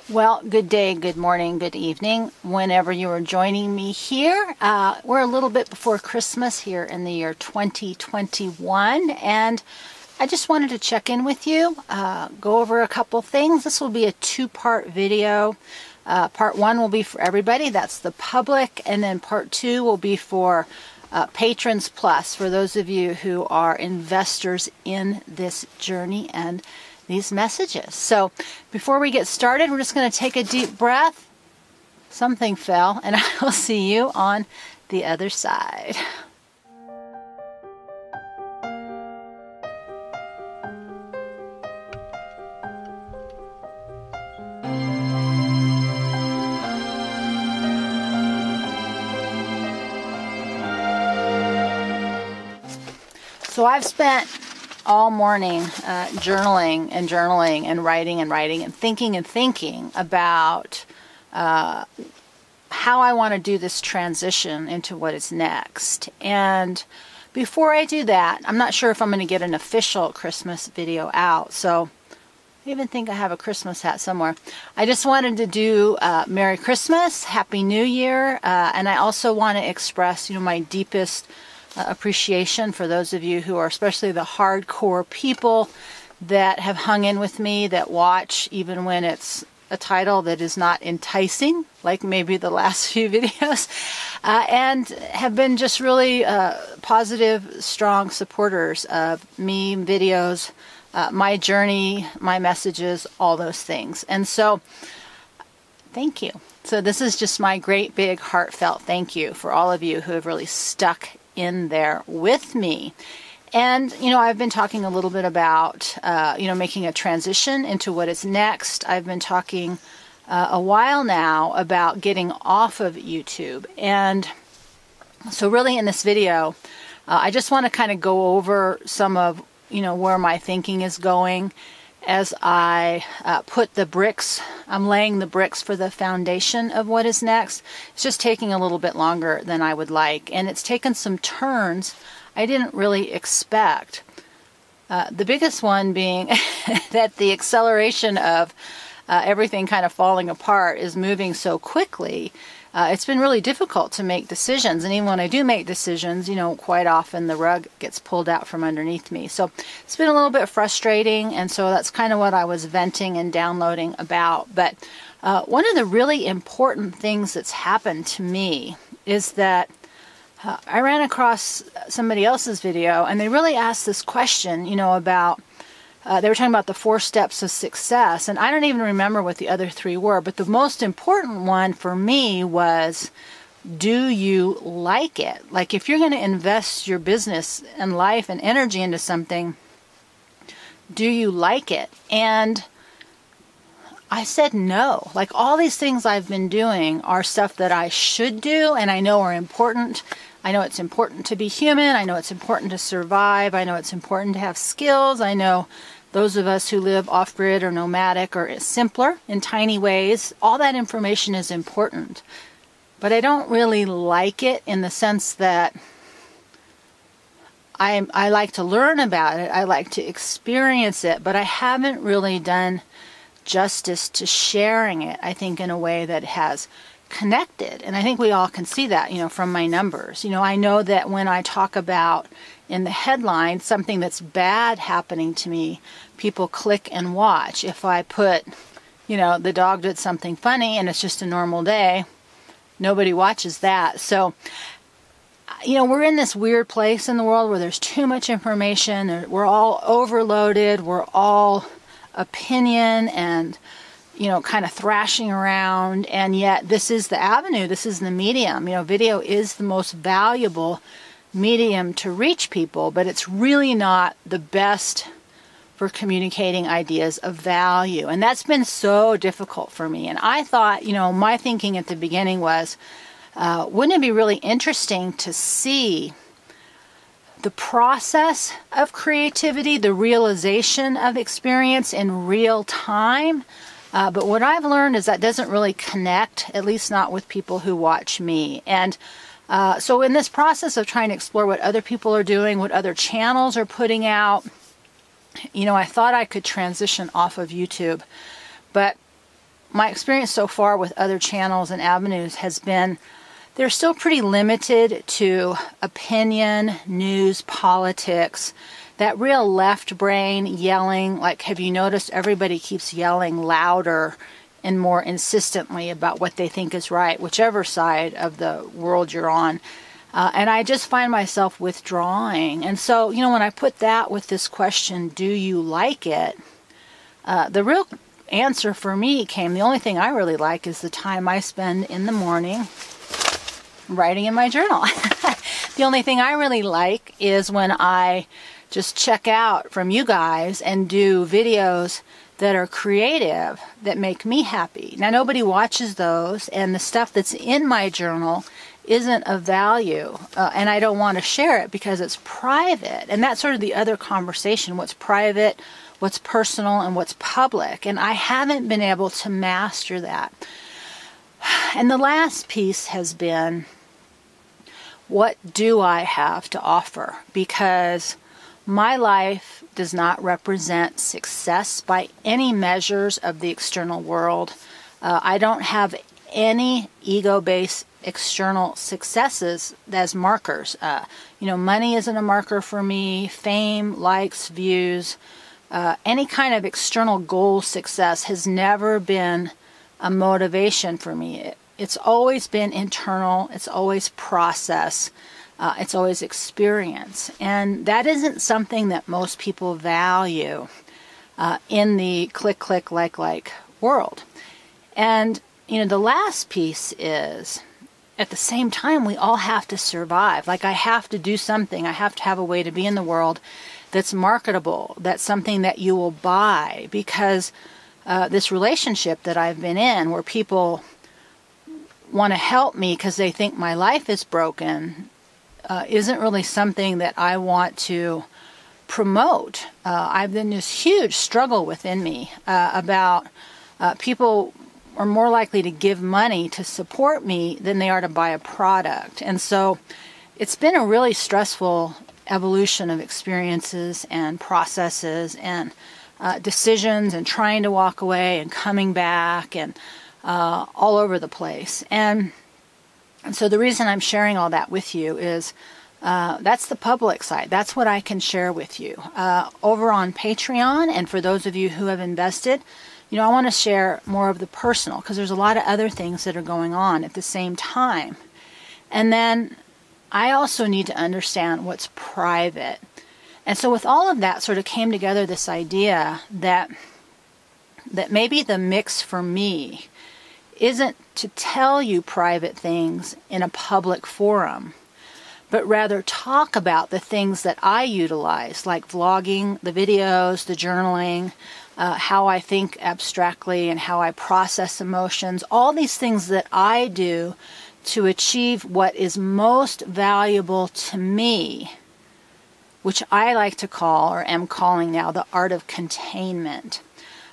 Well, good day, good morning, good evening, whenever you are joining me here. We're a little bit before Christmas here in the year 2021, and I just wanted to check in with you, go over a couple things. This will be a two-part video. Part one will be for everybody, that's the public, and then part two will be for Patrons Plus, for those of you who are investors in this journey and these messages. So before we get started, we're just going to take a deep breath. Something fell, and I will see you on the other side. So I've spent all morning journaling and writing and thinking about how I want to do this transition into what is next. And before I do that, I'm not sure if I'm going to get an official Christmas video out. So I even think I have a Christmas hat somewhere. I just wanted to do Merry Christmas, Happy New Year, and I also want to express, my deepest appreciation for those of you who are especially the hardcore people that have hung in with me, that watch even when it's a title that is not enticing, like maybe the last few videos, and have been just really positive, strong supporters of me, videos, my journey, my messages, all those things. And so, thank you. So this is just my great big heartfelt thank you for all of you who have really stuck in there with me. And, I've been talking a little bit about, making a transition into what is next. I've been talking a while now about getting off of YouTube. And so really in this video, I just want to kind of go over some of, where my thinking is going as I put the bricks, I'm laying the bricks for the foundation of what is next. It's just taking a little bit longer than I would like, and it's taken some turns I didn't really expect. The biggest one being that the acceleration of everything kind of falling apart is moving so quickly. It's been really difficult to make decisions, and even when I do make decisions, quite often the rug gets pulled out from underneath me. So it's been a little bit frustrating, and so that's kind of what I was venting and downloading about. But one of the really important things that's happened to me is that I ran across somebody else's video, and they really asked this question, about they were talking about the 4 steps of success, and I don't even remember what the other 3 were, but the most important one for me was, do you like it? Like, if you're going to invest your business and life and energy into something, do you like it? And I said no. Like, all these things I've been doing are stuff that I should do and I know are important. I know it's important to be human. I know it's important to survive. I know it's important to have skills. I know those of us who live off-grid or nomadic or simpler in tiny ways, all that information is important. But I don't really like it in the sense that I like to learn about it. I like to experience it, but I haven't really done justice to sharing it, I think, in a way that has connected. And I think we all can see that, from my numbers. I know that when I talk about in the headline something that's bad happening to me, people click and watch. If I put, the dog did something funny and it's just a normal day, nobody watches that. So, we're in this weird place in the world where there's too much information. We're all overloaded. We're all opinion and kind of thrashing around, and yet this is the avenue, this is the medium. Video is the most valuable medium to reach people, but it's really not the best for communicating ideas of value. And that's been so difficult for me. And I thought, my thinking at the beginning was, wouldn't it be really interesting to see the process of creativity, the realization of experience in real time? But what I've learned is that doesn't really connect, at least not with people who watch me. And so in this process of trying to explore what other people are doing, what other channels are putting out, I thought I could transition off of YouTube. But my experience so far with other channels and avenues has been they're still pretty limited to opinion, news, politics, that real left brain yelling. Like, have you noticed everybody keeps yelling louder and more insistently about what they think is right, whichever side of the world you're on. And I just find myself withdrawing. And so, when I put that with this question, do you like it? The real answer for me came, the only thing I really like is the time I spend in the morning writing in my journal. The only thing I really like is when I just check out from you guys and do videos that are creative, that make me happy. Now, nobody watches those, and the stuff that's in my journal isn't of value, and I don't want to share it because it's private. And that's sort of the other conversation, what's private, what's personal, and what's public. And I haven't been able to master that. And the last piece has been, what do I have to offer? Because my life does not represent success by any measures of the external world. I don't have any ego-based external successes as markers. Money isn't a marker for me. Fame, likes, views, any kind of external goal success has never been a motivation for me. It's always been internal. It's always process. It's always experience. And that isn't something that most people value in the click, click, like world. And, the last piece is, at the same time, we all have to survive. Like, I have to do something. I have to have a way to be in the world that's marketable, that's something that you will buy. Because this relationship that I've been in, where people want to help me because they think my life is broken, isn't really something that I want to promote. I've been this huge struggle within me about people are more likely to give money to support me than they are to buy a product. And so it's been a really stressful evolution of experiences and processes and decisions, and trying to walk away and coming back, and all over the place. And so the reason I'm sharing all that with you is that's the public side. That's what I can share with you. Over on Patreon, and for those of you who have invested, I want to share more of the personal, because there's a lot of other things that are going on at the same time. And then I also need to understand what's private. And so with all of that sort of came together this idea that maybe the mix for me isn't to tell you private things in a public forum, but rather talk about the things that I utilize, like vlogging, the videos, the journaling, how I think abstractly and how I process emotions, all these things that I do to achieve what is most valuable to me, which I like to call, or am calling now, the art of containment.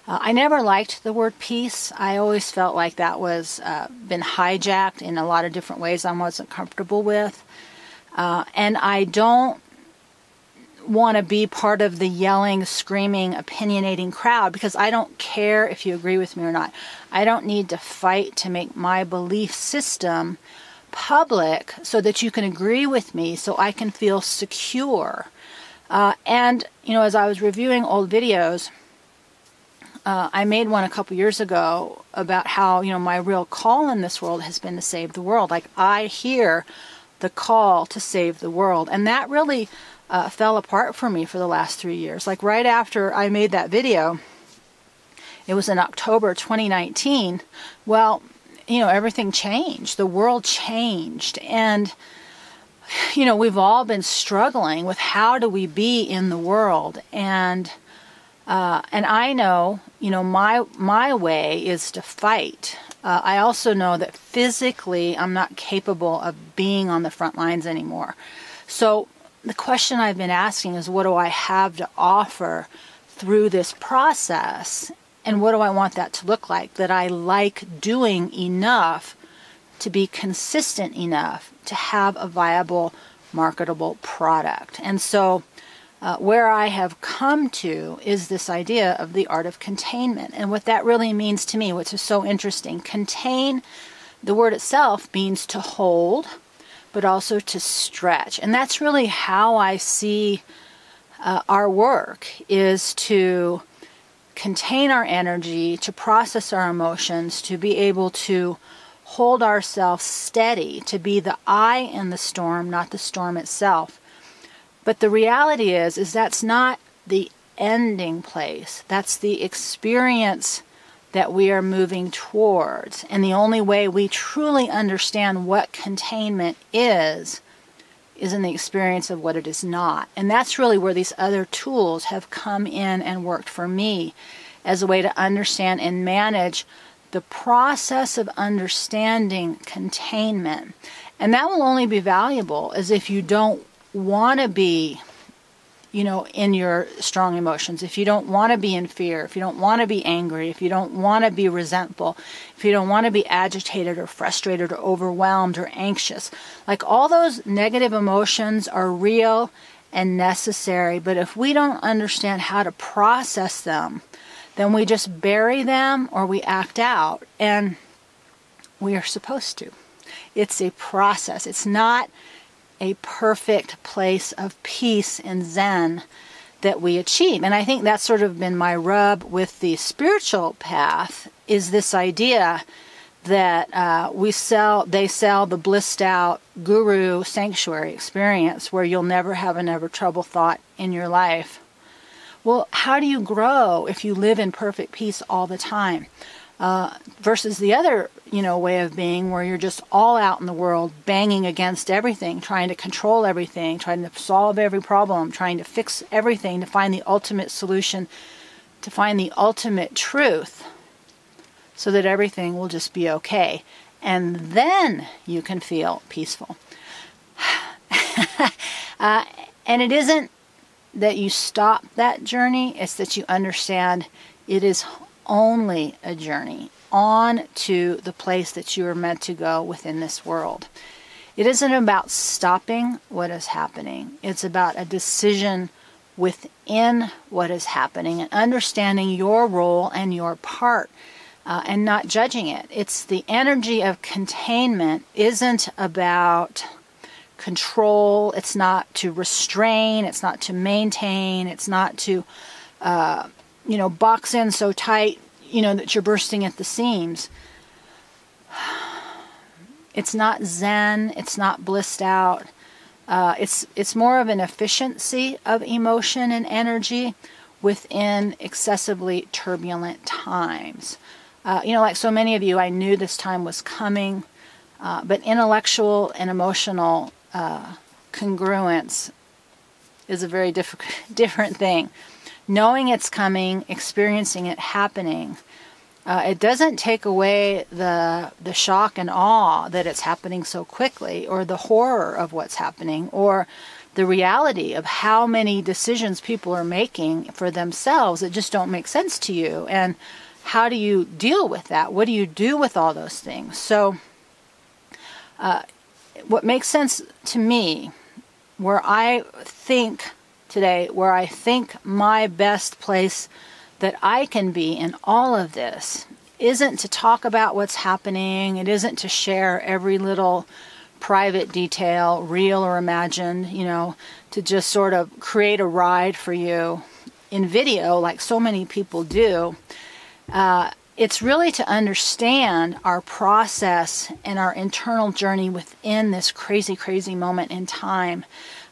I never liked the word peace. I always felt like that was been hijacked in a lot of different ways I wasn't comfortable with. And I don't want to be part of the yelling, screaming, opinionating crowd, because I don't care if you agree with me or not. I don't need to fight to make my belief system public so that you can agree with me, so I can feel secure. And, as I was reviewing old videos, I made one a couple years ago about how, my real call in this world has been to save the world. Like, I hear the call to save the world. And that really fell apart for me for the last 3 years. Like, right after I made that video, it was in October 2019, well, everything changed. The world changed. And, we've all been struggling with how do we be in the world. And I know, my way is to fight. I also know that physically I'm not capable of being on the front lines anymore. So the question I've been asking is, what do I have to offer through this process? And what do I want that to look like? That I like doing enough to be consistent enough to have a viable, marketable product. And so where I have come to is this idea of the art of containment. And what that really means to me, which is so interesting, contain, the word itself means to hold, but also to stretch. And that's really how I see our work, is to contain our energy, to process our emotions, to be able to hold ourselves steady, to be the eye in the storm, not the storm itself. But the reality is that's not the ending place. That's the experience that we are moving towards. And the only way we truly understand what containment is in the experience of what it is not. And that's really where these other tools have come in and worked for me as a way to understand and manage the process of understanding containment. And that will only be valuable as if you don't want to be, in your strong emotions, if you don't want to be in fear, if you don't want to be angry, if you don't want to be resentful, if you don't want to be agitated or frustrated or overwhelmed or anxious. Like, all those negative emotions are real and necessary, but if we don't understand how to process them, then we just bury them or we act out, and we are supposed to. It's a process. It's not a perfect place of peace and Zen that we achieve. And I think that's sort of been my rub with the spiritual path, is this idea that they sell the blissed out guru sanctuary experience where you'll never have another trouble thought in your life. Well, how do you grow if you live in perfect peace all the time? Versus the other, way of being, where you're just all out in the world, banging against everything, trying to control everything, trying to solve every problem, trying to fix everything, to find the ultimate solution, to find the ultimate truth, so that everything will just be okay. And then you can feel peaceful. And it isn't that you stop that journey, it's that you understand it is only a journey on to the place that you are meant to go within this world. It isn't about stopping what is happening. It's about a decision within what is happening and understanding your role and your part, and not judging it. It's the energy of containment isn't about control. It's not to restrain. It's not to maintain. It's not to box in so tight, that you're bursting at the seams. It's not Zen. It's not blissed out. It's more of an efficiency of emotion and energy within excessively turbulent times. Like so many of you, I knew this time was coming, but intellectual and emotional congruence is a very different thing. Knowing it's coming, experiencing it happening, it doesn't take away the shock and awe that it's happening so quickly, or the horror of what's happening, or the reality of how many decisions people are making for themselves that just don't make sense to you. And how do you deal with that? What do you do with all those things? So what makes sense to me, where I think my best place that I can be in all of this, isn't to talk about what's happening. It isn't to share every little private detail, real or imagined, to just sort of create a ride for you in video like so many people do. It's really to understand our process and our internal journey within this crazy, crazy moment in time.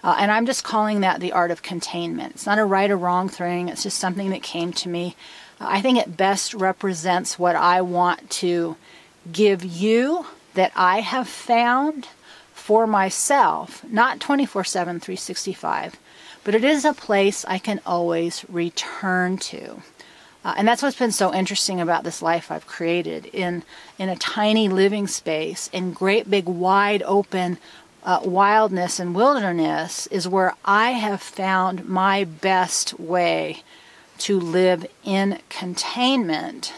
And I'm just calling that the art of containment. It's not a right or wrong thing. It's just something that came to me. I think it best represents what I want to give you, that I have found for myself, not 24/7, 365, but it is a place I can always return to. And that's what's been so interesting about this life I've created in a tiny living space, in great big wide open wildness and wilderness, is where I have found my best way to live in containment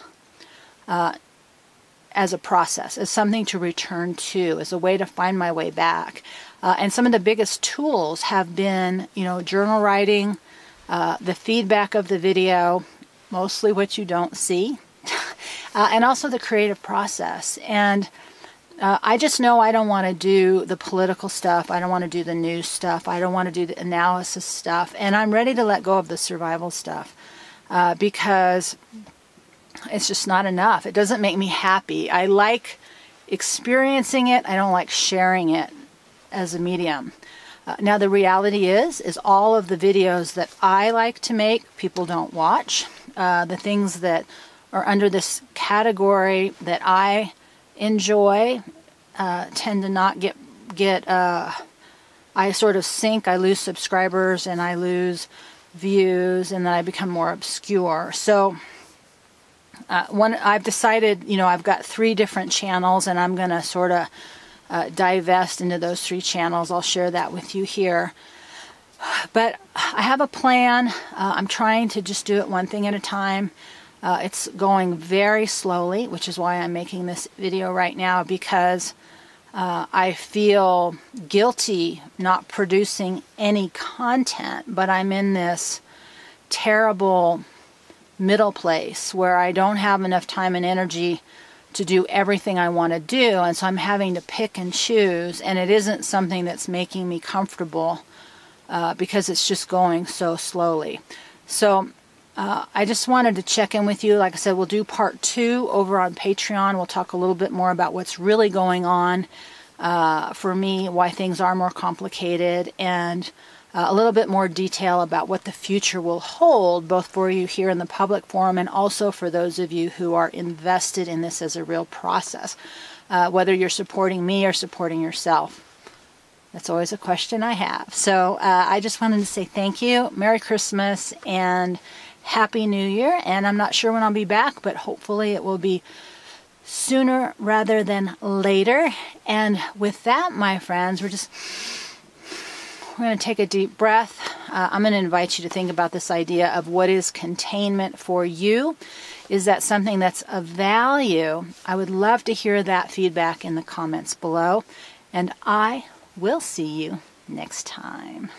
as a process, as something to return to, as a way to find my way back. And some of the biggest tools have been, journal writing, the feedback of the video, mostly what you don't see, and also the creative process. And I just know I don't want to do the political stuff. I don't want to do the news stuff. I don't want to do the analysis stuff. And I'm ready to let go of the survival stuff because it's just not enough. It doesn't make me happy. I like experiencing it. I don't like sharing it as a medium. Now the reality is all of the videos that I like to make, people don't watch. The things that are under this category that I enjoy tend to not get I sort of sink. I lose subscribers and I lose views, and then I become more obscure. So I've decided, I've got 3 different channels, and I'm going to sort of divest into those 3 channels. I'll share that with you here. But I have a plan. I'm trying to just do it one thing at a time. It's going very slowly, which is why I'm making this video right now, because I feel guilty not producing any content, but I'm in this terrible middle place where I don't have enough time and energy to do everything I want to do, and so I'm having to pick and choose, and it isn't something that's making me comfortable because it's just going so slowly. So I just wanted to check in with you. Like I said, we'll do part 2 over on Patreon. We'll talk a little bit more about what's really going on for me, why things are more complicated, and a little bit more detail about what the future will hold, both for you here in the public forum and also for those of you who are invested in this as a real process, whether you're supporting me or supporting yourself. That's always a question I have. So I just wanted to say thank you, Merry Christmas, and Happy New Year. And I'm not sure when I'll be back, but hopefully it will be sooner rather than later. And with that, my friends, we're going to take a deep breath. I'm going to invite you to think about this idea of what is containment for you. Is that something that's of value? I would love to hear that feedback in the comments below. And I will see you next time.